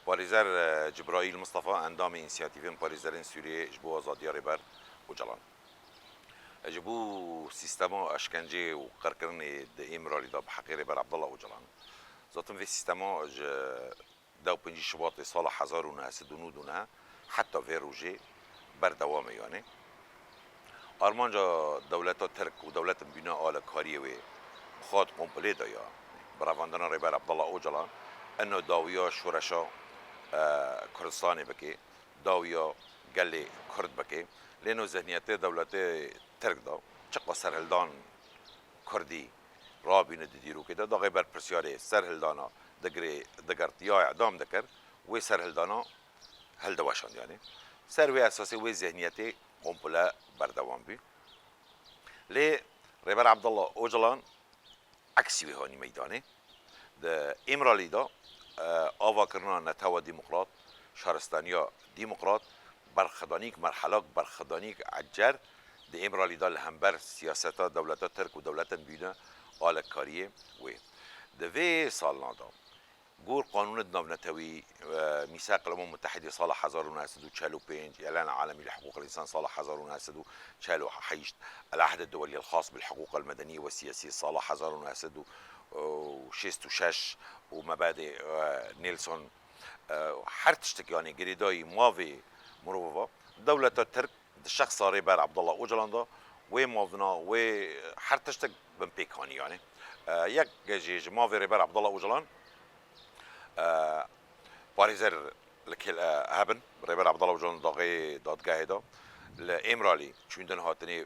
پارێزەر جیبرایîل مستەفا ئەندامê İnsiyatîfên Parêzerên Sûriyê ji bo Azadiya Rêber Ocalan. Ji bo sîstema eşkencê û qirkirinê di Êmiralî da bi heqê Rêber Abdullah Ocalan. Zaten vê sîstema ji 15 Şubatê sala 1999 heta vê rojê berdewam e yani. Armanca dewleta Tirk û dewletên bîna alêkariyê wê xwat komplê daya biravandina Rêber Abdullah Ocalan انه داویا شورشا کردستانی بکی داویا گلی کرد بکی لینو ذهنیت دولت ترک دا چقدر سرهلدان کردی رابین دیرو که دا غیبر پرسیاری سرهلدانا دگرتیا اعدام دکر و سرهلدانا هل دواشان یعنی سر و اساسی و ذهنیت قمپلا بردوام بی لی ریبر عبدالله اوجلان عکسی به هانی میدانه ده امرالی دا آوا کرنا نتوا ديمقراط شهرستانيا ديمقراط برخدانيك مرحلة برخدانيك عجر د امرالي دا لهمبر سياستا دولتا ترك و دولتا بينا آل كاريه و د في سالنا دا گور قانون ناونتوي ميثاق الامم المتحده صالح 1945 اعلان عالمي لحقوق الانسان صالح 1945 العهد الدولي الخاص بالحقوق المدنيه والسياسيه صالح 1966 ومبادئ نيلسون هر تشتكي يعني جريداي مافي مروفا دولة الترك الشخص ريبر عبد الله اوجلان دا و مافنا و هر تشتك بمبيكاني يعني يك جيج مافي ريبر عبد الله اوجلان باريزر لكل هبن ريبر عبد الله اوجلان داغي دادگاه دا لامرالي چوندن هاتني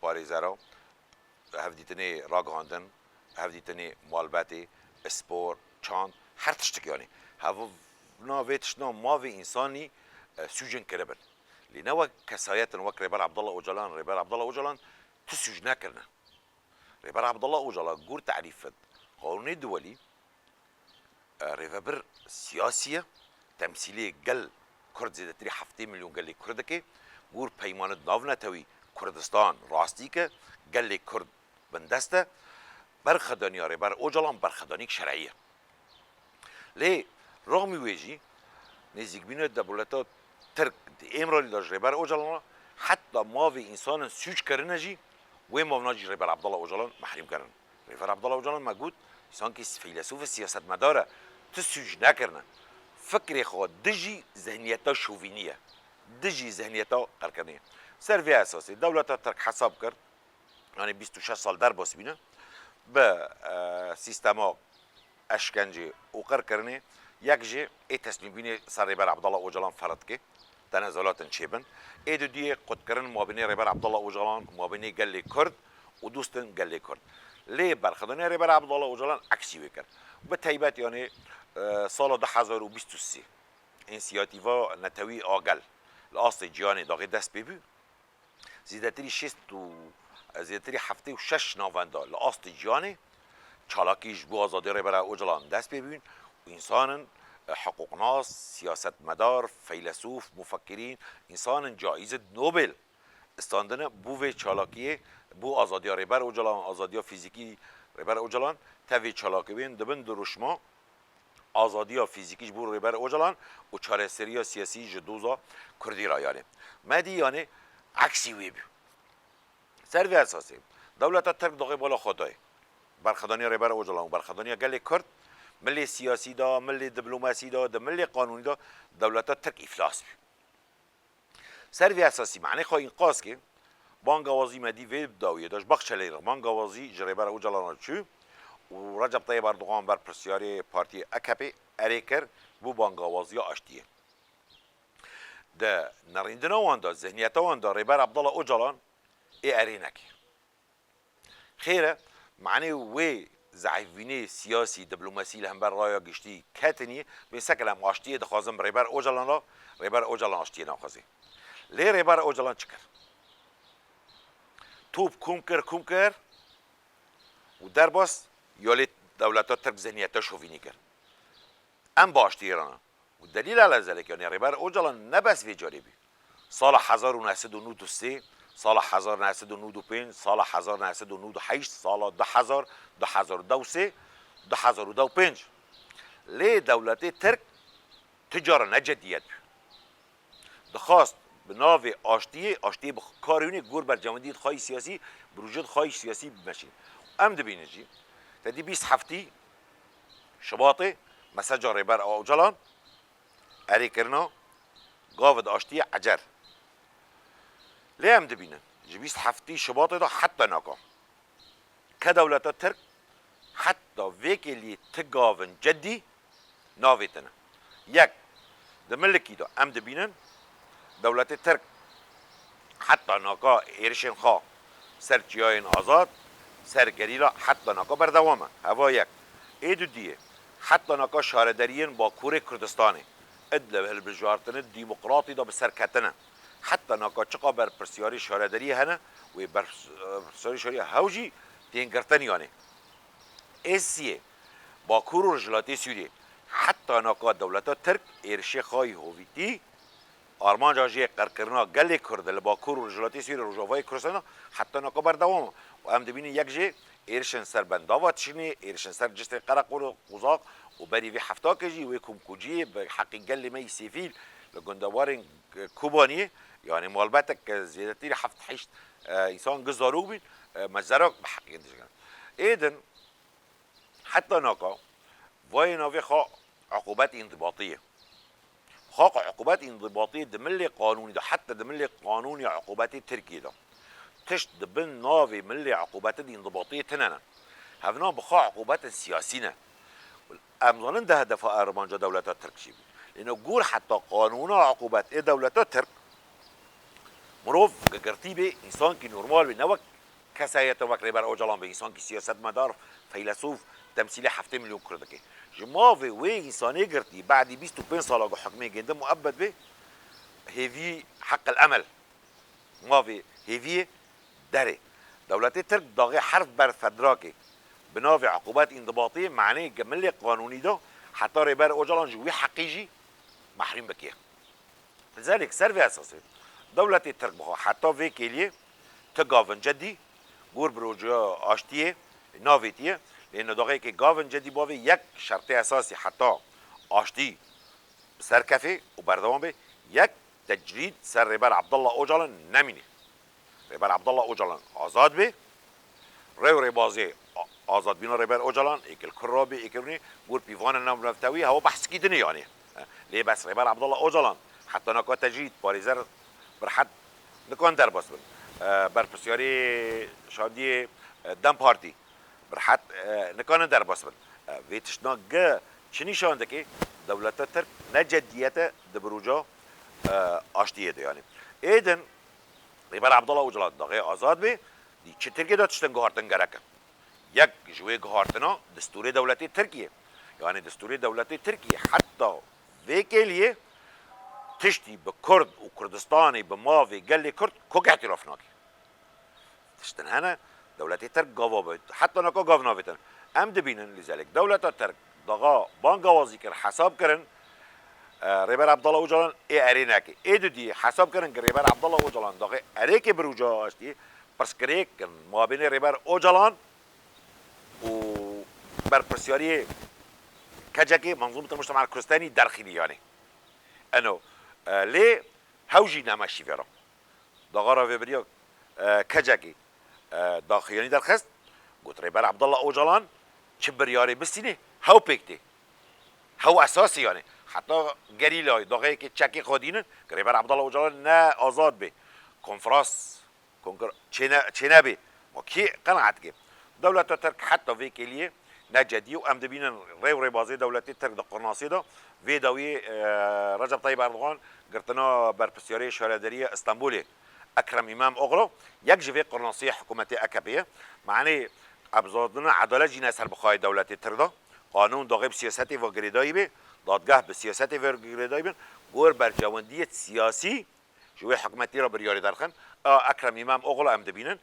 باريزرا هفديتني راگاندن هفديتني مالباتي اسپور چاند هر تشتك يعني هاو ناويتشنا ماوي انساني سجن كربن لنوا كسايات وك ريبر عبد الله اوجلان ريبر عبد الله اوجلان تسجنا كرنا ريبر عبد الله اوجلان قول تعريف قانون الدولي ريبر سياسيه تمثيليه قل كرد زي 7 مليون قال لي كردكي قول بيمان ناونتوي كردستان راستيكه قال لي كرد بندسته برخدانی ريبر اوجلان برخدانیک شرعیه لی رغم ویجی نزدیک بینه دولت ترک امرالی داشت ريبر اوجلان حتی ماوی انسان سوچ کرنه جی و ماوناجی ريبر عبدالله اوجلان محرم کردن ريبر عبدالله اوجلان مگود انسان که فیلسوف سیاست مداره تو سوچ نکرنه فکر خود دجی ذهنیتا شوفینیه دجی ذهنیتا قرکنیه سروی اساسی دولت ترک حساب کرد یعنی 26 سال در باس بینه به سیستما اشکنجه و قرکرنه یک جه ای تصمیم بینه سر ريبر عبدالله اوجلان فرد که تنازلات چیبن ای دو دیه قد کرن مابینه ريبر عبدالله اوجلان مابینه گلی کرد و دوستن گلی کرد لی برخدانه ريبر عبدالله اوجلان عکسی وکرد به تایبت یعنی سال 2023 انسیاتîفا نتوی آگل لاست جیانی داغی دست ببی زیدتری 76 ناونده لاست جیانی چالاکیش بو آزادی ريبر اوجلان دست ببین و انسان حقوقناس سیاست مدار فیلسوف مفکرین انسان جایزه نوبل استاندنه بو و چالاکیه بو آزادی ريبر اوجلان آزادی فیزیکی ريبر اوجلان توی چالاکی بین دبن دروشما آزادی فیزیکیش بو ريبر اوجلان و چاره سریا سیاسی جدوزا کردی را یعنی مدی یعنی عکسی وی بیو سر و اساسی دولت ترک داغی بالا خدای برخدانی ريبر اوجلان و برخدانی گل کرد ملی سیاسی دا ملی دیپلماسی دا ده ملی قانونی دا دولت ترک افلاس بیو سر و اساسی معنی خواه این قاس که بانگوازی مدی ویب داویه داشت بخشلی را بانگوازی ريبر اوجلان چو و رجب طيب اردوغان بر پرسیاری پارتی اکپی اریکر بو بانگوازی آشتیه ده نریندنا واندا ذهنیتا واندا ريبر عبدالله اوجلان ای ارینکی خیره معنی وی ضعیفینه سیاسی دیپلماسی لهمبر رایا گشتی کتنی به سکلم آشتیه دخوازم ريبر اوجلان را ريبر اوجلان آشتیه نخوازی لی ريبر اوجلان چکر توب کوم کر و در باس یالی دولتا ترک ذهنیتا شوفینی کرد ام باشتی ایران و دلیل علی ذلك یعنی ريبر اوجلان نبس وی جالبی سال 1993 سال 1995 سال 1998 سال 2000 2002 2005 لی دولت ترک تجاره نجدیت دخواست به ناو آشتی بکارونی گور بر جمعیت خواهی سیاسی بروجت خواهی سیاسی بمشین ام دبینه جی تدی 20 هفتی شباطه مسجا ریبر اوجلان اری کرنا گاود آشتی عجر لی ام دبینه جی 20 هفتی شباطه دا حتی ناکا که دولتا ترک حتی ویکلی تگاون جدی ناویتنه یک دملکی دا ام دبینن دولت ترک حتی ناکا ایرشن خواه سر جیاین آزاد سر گریلا حتی ناکا بردوامه هوا یک ایدو دیه حتی ناکا شاردرین با کور کردستانه ادل هلبجارتنه دیمقراطی دا بسر کتنه حتی ناکا چقا بر پرسیاری شاردری هنه و بر پرسیاری شاری هوجی تینگرتنی هنه ایسیه با کور و رجلاتی سوریه حتی ناکا دولتا ترک ایرشی خواهی هویتی آرمان جاجی قرقرنا گلی کرد لباکور و رجلاتی سوری روجاوای کردستان حتی ناکا بردوام و هم دبینی یک جه ایرشن سر بنداوات شنی ایرشن سر جست قرق و قزاق و بری وی حفتا کجی و کم کجی به حقی گلی می سیفیل لگندوارن کوبانی یعنی مالبتک زیادتی حفت حشت انسان گزاروگ بین مزارک به حقی گندشگان ایدن حتی ناکا وای ناوی خواه عقوبات انضباطیه خاق عقوبات انضباطية دملي قانوني ده حتى دملي قانوني عقوبات تركي ده تشت دبن نافي ملي عقوبات دي انضباطية تنانا هفنا بخا عقوبات سياسينا أمظنن ده هدف أرمانجا دولة التركشي لأنه قول حتى قانونا عقوبات إيه دولة الترك مروف قرتيبي إنسان كي نورمال بنوك كساية وك ريبر أوجلان بإنسان كي سياسات مدار فيلسوف تمثيلي 7 مليون كردكي جماوي وي إنساني قرتي بعد 25 سالة حكمي جندا مؤبد به هيفي حق الأمل مافي هيفي داري دولتي ترك ضاغي حرف بر فدراكي بنافي عقوبات انضباطية معناه جملي قانوني ده حتى ريبر أوجلان جوي حقيجي محرم بكيه لذلك سرفي أساسي دولتي ترك بخوا حتى في كيليه تقافن جدي قور بروجا آشتيه نافيتيه لأنه داغي که گاون جدی باوی یک شرط اساسی حتی آشتی سر کفه و بردوام به یک تجرید سر ریبر عبدالله اوجلان نمینه ریبر عبدالله اوجلان آزاد به ری بازی آزاد بینا ریبر اوجلان ایکل کرابی ایکلونی گور پیوان نام رفتوی هوا بحث کی دنی یعنی لی بس ریبر عبدالله اوجلان حتی نکات تجرید پارێزەر برحد نکان در باس بر پرسیاری شادی دم پارتی برحت نکانه در باس بن ویتشنا گه چنی شانده که دولت ترک نجدیت دبروجا آشتیه ده یعنی ایدن ریبر عبدالله اوجلان داغه آزاد به دی چه ترکیه دا تشتن گهارتن گرکه یک جوی گهارتنا دستور دولتی ترکیه یعنی دستور دولتی ترکیه حتی ویکلیه تشتی به کرد و کردستانی به ماوی گلی کرد کوک اعتراف ناکی تشتن هنه دولتی ترک گاوا باید حتی نکا گاو ناویتن ام دبینن لذلك دولت ترک داغا بان گوازی کر حساب کرن ریبر عبدالله اوجلان ای اری نکی ای دو دی حساب کرن که ریبر عبدالله اوجلان داغا اری که بروجا آشتی پس کریک کن مابین ریبر اوجلان و بر پرسیاری کجاکی منظومه المجتمع الكردستاني داخلي يعني انه ليه هوجي نماشي فيرا داغا را بريا کجاکی داخلياني درخست قلت ريبر عبد الله اوجلان چبرياري بسينه هاو بيكتي هاو اساسي يعني حتى قريلاي داغي كي تشاكي خودينن ريبر عبد الله اوجلان نا آزاد به کنفراس چنا به ما كي قناعت كي دولة ترك حتى في كليه نجدي وام دبينا ري بازي دولة ترك دقرناصي ده في دوي رجب طيب اردوغان قرتنا بربسياري شاردريه اسطنبولي اكرم امام اوغلو یک جوی قرناصی حکومت اکبیه معنی ابزادنا عدالت جی نسر بخواه دولت تردا قانون داغب سیاستی و گریدایی به دادگاه به سیاستی و گریدایی به گور بر جواندیت سیاسی جوی حکومتی را بریاری درخن اکرم امام اوغلو ام دبینن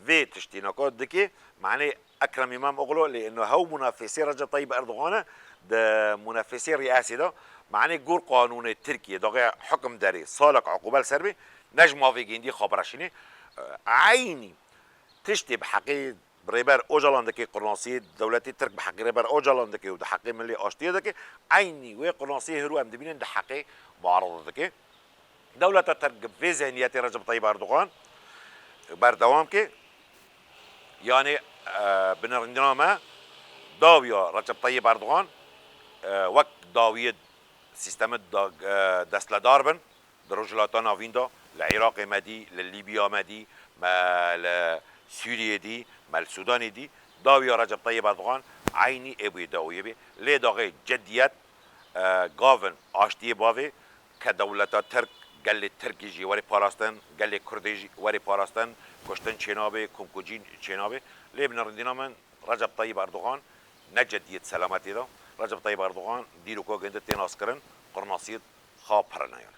و تشتیناکات دکی معنی اکرم امام اوغلو لانه هو منافسي رجب طيب اردوغان ده منافسي رئاسي ده معنی گور قانون ترکیه داغ حکم داری سالک عقوبه سربی نجم موافقين دي خبرشيني عيني تشتي بحقي ريبر اوجالان دكي قرناسي دولتي ترك بحق ريبر اوجالان دكي وده حقي ملي اشتيه دكي عيني وي قرناسي هرو ام دبين ده حقي معارضه دكي دولة ترك في ذهنيات رجب طيب اردوغان بردوام كي يعني بنرنامه داويا رجب طيب اردوغان وقت داوية سيستم دست لداربن درجلاتان آویندا لعراق مدی لليبيا مدی ما سوريا دي ما السودان دي داوية رجب طيب اردوغان عيني ابوي داوية بي لي داغي جديات غافن اشتي بافي كدولة ترك قال تركي جي وري باراستان قال كردي جي وري باراستان كشتن چنابه كومكوجين چنابه لي بنردينا من رجب طيب اردوغان نجديت سلامتي دا رجب طيب اردوغان ديرو كو گند تين اسكرن قرناصيد خا پرنايان